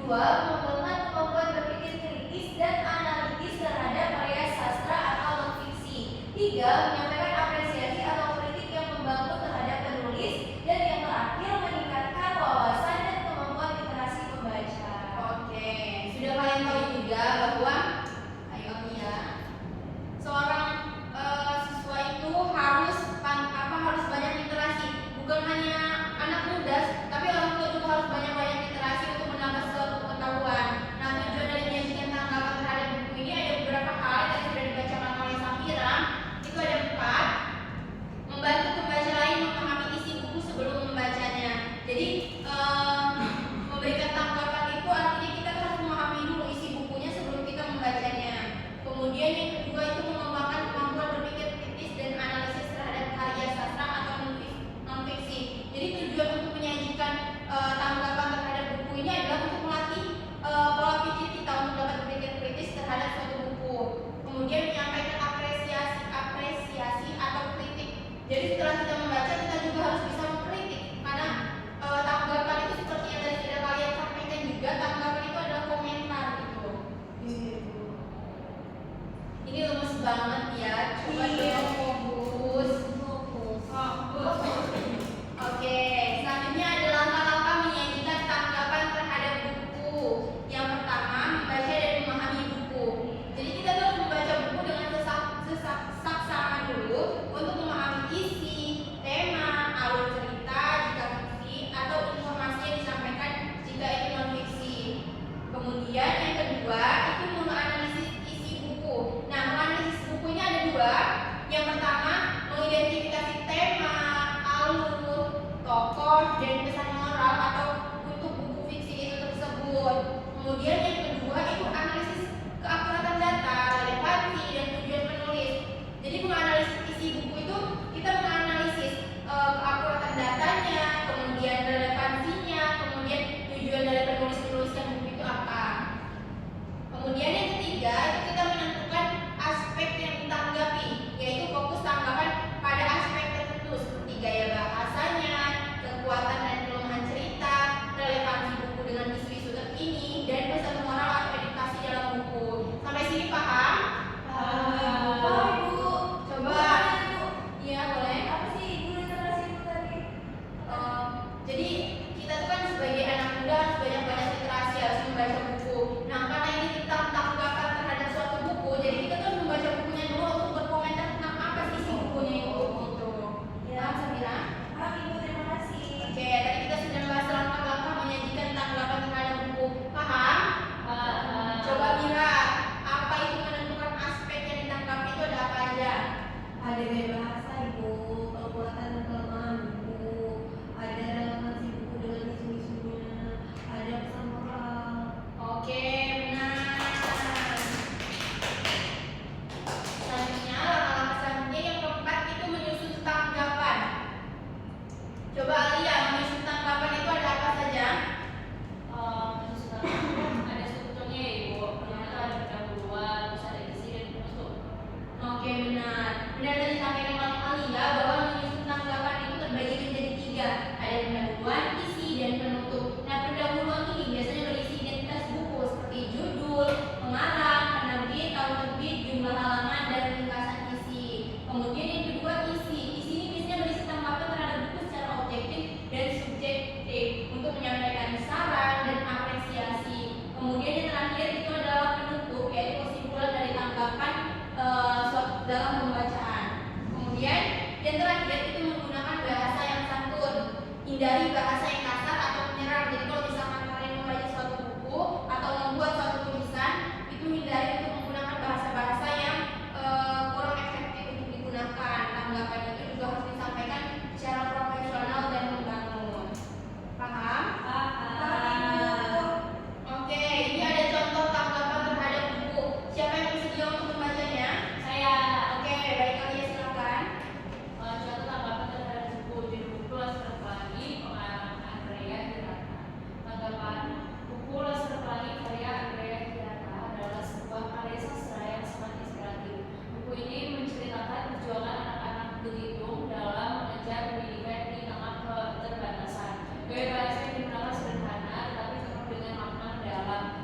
Dua, mengembangkan kemampuan berpikir kritis dan analitis terhadap karya sastra atau non-fiksi. Tiga, menyampaikan apresiasi atau kritik yang membangun terhadap penulis. Dan yang terakhir, meningkatkan wawasan dan kemampuan literasi pembaca. Oke, sudah kalian tahu juga bahwa ayo ya, seorang siswa itu harus banyak literasi. Bukan hanya anak muda, tapi orang tua juga harus banyak-banyak literasi untuk menambah suatu pengetahuan. Nah, tujuan dari menyajikan tanggapan terhadap buku ini ada beberapa hal yang sudah dibacakan oleh Safira. Itu ada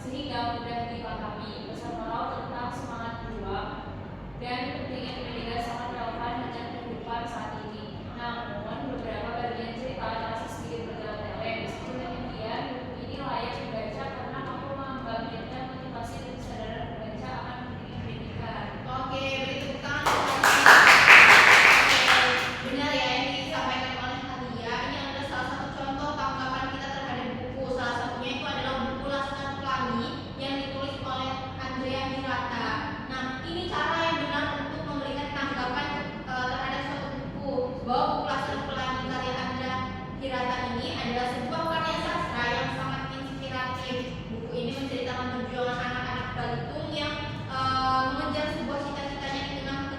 sehingga mudah dipahami. Pesan moral tentang semangat berjuang dan pentingnya pendidikan sangat relevan dengan kehidupan saat ini. Namun beberapa bagian cerita terasa sedikit bertele-tele. Meskipun demikian, buku ini layak dibaca karena mampu membangkitkan motivasi dan kesadaran membaca akan pentingnya pendidikan. Oke, beri tepuk tangan. Benar ya, yang disampaikan oleh Alia. Ini adalah salah satu contoh tanggapan kita terhadap buku. Salah satunya itu adalah buku Laskar Pelangi yang ditulis oleh Andrea Hirata. Nah, ini cara yang benar untuk memberikan tanggapan terhadap suatu buku. Bahwa buku Laskar Pelangi karya Andrea Hirata ini adalah sebuah karya sastra yang sangat inspiratif. Buku ini menceritakan perjuangan anak-anak Balitung yang mengejar sebuah cita-citanya di tengah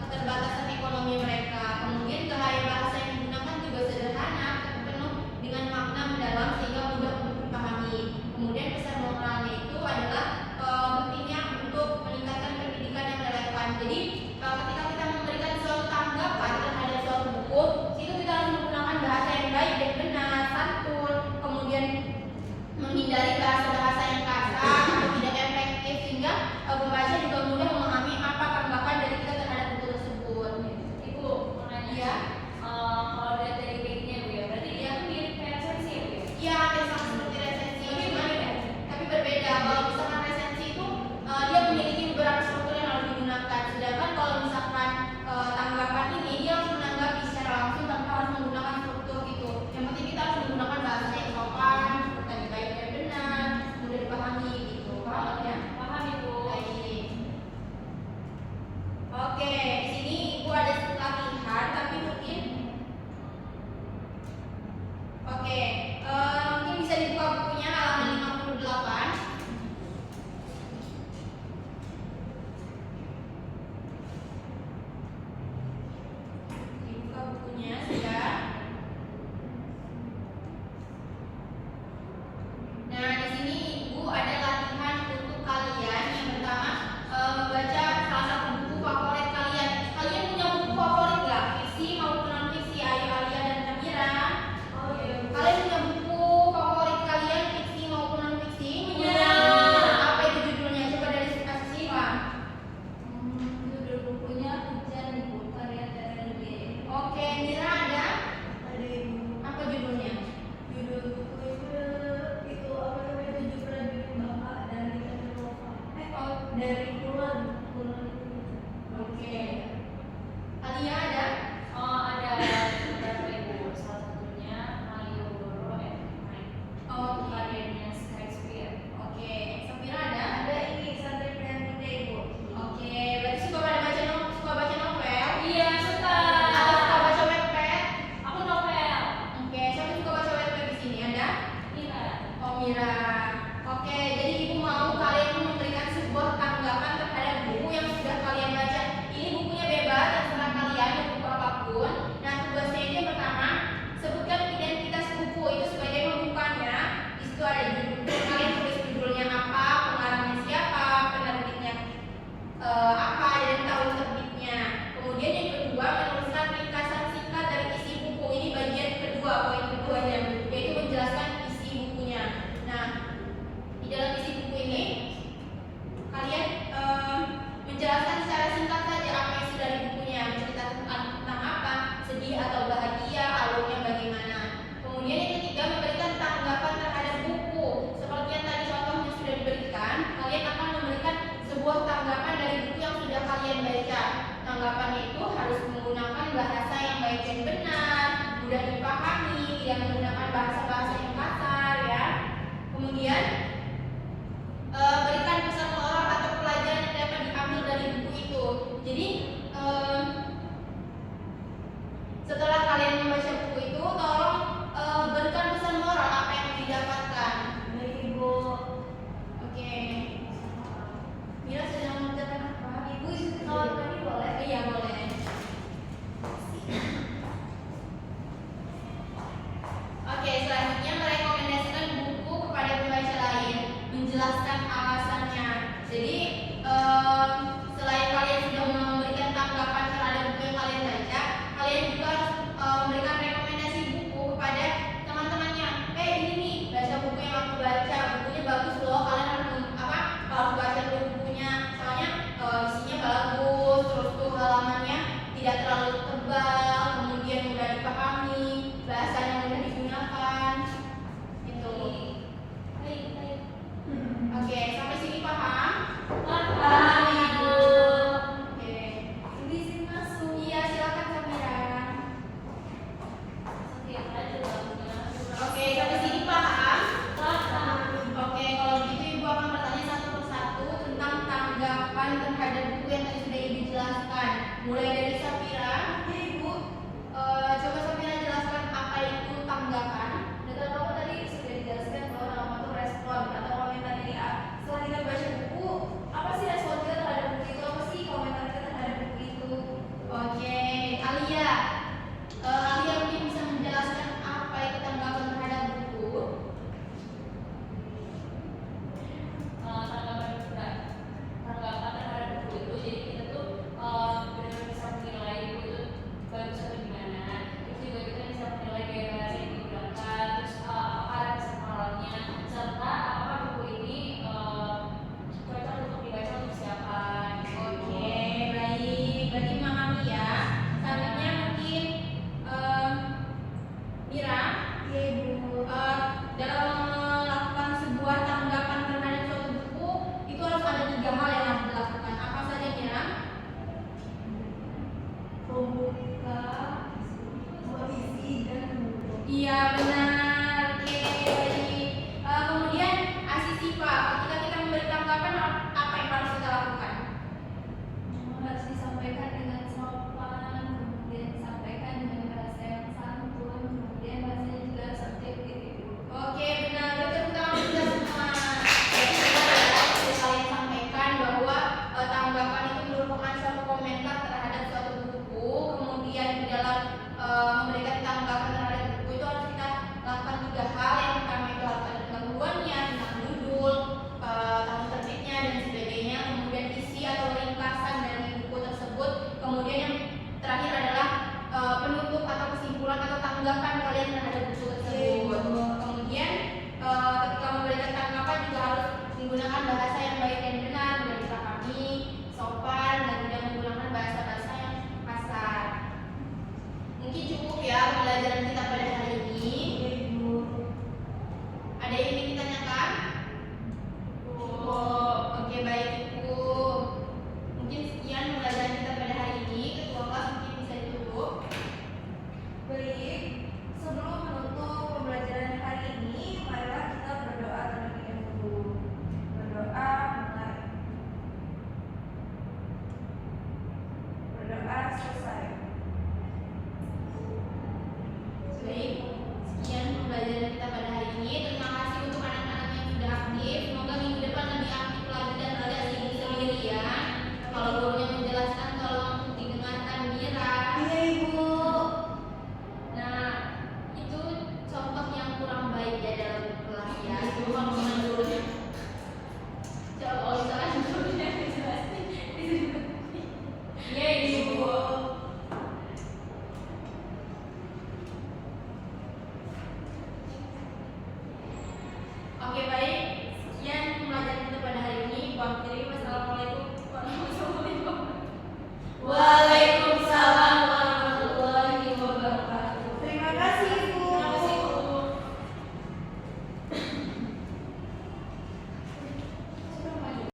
keterbatasan ekonomi mereka. Kemudian gaya bahasa yang digunakan juga sederhana, penuh dengan makna mendalam sehingga mudah untuk dipahami. Kemudian pesan moralnya itu adalah pentingnya untuk meningkatkan pendidikan yang relevan. Jadi ketika kita memberikan suatu tanggapan terhadap suatu buku, itu kita harus menggunakan bahasa yang baik dan benar, santun, kemudian menghindari bahasa-bahasa yang kasar atau tidak efektif sehingga pembaca juga mudah memahami apa tanggapan dari kita terhadap buku tersebut. Ibu mau nanya Ya. Kalau lihat dari kayaknya Bu ya, berarti dia tuh mirip kayak resensi ya Bu ya? Iya, hampir sama seperti resensi, Tapi cuman berbeda. tapi berbeda. Kalau misalkan resensi itu dia memiliki beberapa struktur yang harus digunakan, sedangkan kalau misalkan tanggapan ini dia harus menanggapi secara langsung tanpa harus menggunakan struktur gitu. Yang penting kita harus menggunakan bahasa yang sopan, tadi baik dan benar, mudah dipahami gitu. Paham ya? Paham Ibu. Baik. Oke, di sini Ibu ada latihan tapi mungkin mungkin bisa dibuka bukunya halaman 58. Dibuka bukunya sudah. Nah, di sini Ibu ada latihan untuk kalian. Yang pertama membaca salah satu buku favorit kalian. Kalian punya buku favorit nggak? Fiksi maupun non fiksi? Ayo Alia dan Kamira. Kalian punya buku favorit kalian fiksi maupun non fiksi? Punya. Apa itu judulnya? Coba dari Siva. Judul bukunya Hujan Ibu, karya Terelbi. Oke, Mira ada? Ada Ibu. Apa judulnya? Judul buku itu apa namanya, 7 prajurit Bapak dari Nova. Dari Kulon. Oke. Alia ada? Ada beberapa Ibu, salah satunya Malioboro and Mike. Oke. Karyanya Shakespeare. Oke. Safira ada? Ada ini Santri Pilihan Bunda Ibu. Oke, berarti suka baca novel? Iya, suka. Atau suka baca webpad? Aku novel. Oke, siapa suka baca webpad di sini? Ada? Iya. Oh, Mira. Oke, jadi Ibu mau kalian memberikan sebuah tanggapan terhadap buku yang sudah kalian baca. Ini bukunya bebas, terserah kalian mau buku apapun. Nah, tugasnya itu yang pertama, sebutkan identitas buku itu sebagai pembukanya. Di situ ada judul. Kalian tulis judulnya apa, pengarangnya siapa, penerbitnya apa, dan tahun terbitnya. Kemudian yang kedua, menuliskan ringkasan singkat dari isi buku. Ini bagian kedua, poin keduanya, yaitu menjelaskan isi bukunya. Nah, di dalam isi buku ini kalian menjelaskan secara singkat saja apa isi dari bukunya, menceritakan tentang apa, sedih atau bahagia, alurnya bagaimana. Kemudian yang ketiga, memberikan tanggapan terhadap buku. Seperti yang tadi contohnya sudah diberikan, kalian akan memberikan sebuah tanggapan dari buku yang sudah kalian baca. Tanggapannya itu harus menggunakan bahasa yang baik dan benar, mudah dipahami, tidak menggunakan bahasa-bahasa yang kasar ya. Kemudian berikan pesan moral atau pelajaran yang dapat diambil dari buku itu. Jadi setelah kalian membaca buku itu, tolong berikan pesan moral apa yang didapatkan. Baik Ibu. Oke. Mira sedang mengerjakan apa? Ibu kalau tadi boleh? Iya boleh. Oke, selanjutnya merekomendasikan buku kepada pembaca lain, menjelaskan alasannya. Jadi selain kalian sudah memberikan tanggapan terhadap buku yang kalian baca, kalian juga harus memberikan rekomendasi buku kepada teman-temannya. Ini nih baca buku yang aku baca, Ada yang ingin ditanyakan? Oke, baik Ibu. Mungkin sekian pembelajaran kita pada hari ini. Ketua kelas mungkin bisa ditutup. Baik, sebelum menutup pembelajaran hari ini, marilah kita berdoa terlebih dahulu. Berdoa mulai. Berdoa selesai. Baik, sekian pembelajaran kita pada hari ini. Terima kasih untuk anak-anak yang sudah aktif. Semoga minggu depan lebih aktif lagi dan tidak sendirian. Kalau gurunya menjelaskan, tolong didengarkan Mira. Iya Ibu. Nah, itu contoh yang kurang baik ya dalam kelas ya. Itu kalau misalnya gurunya coba kalau misalnya gurunya dijelasin, iya Ibu. Oke, baik.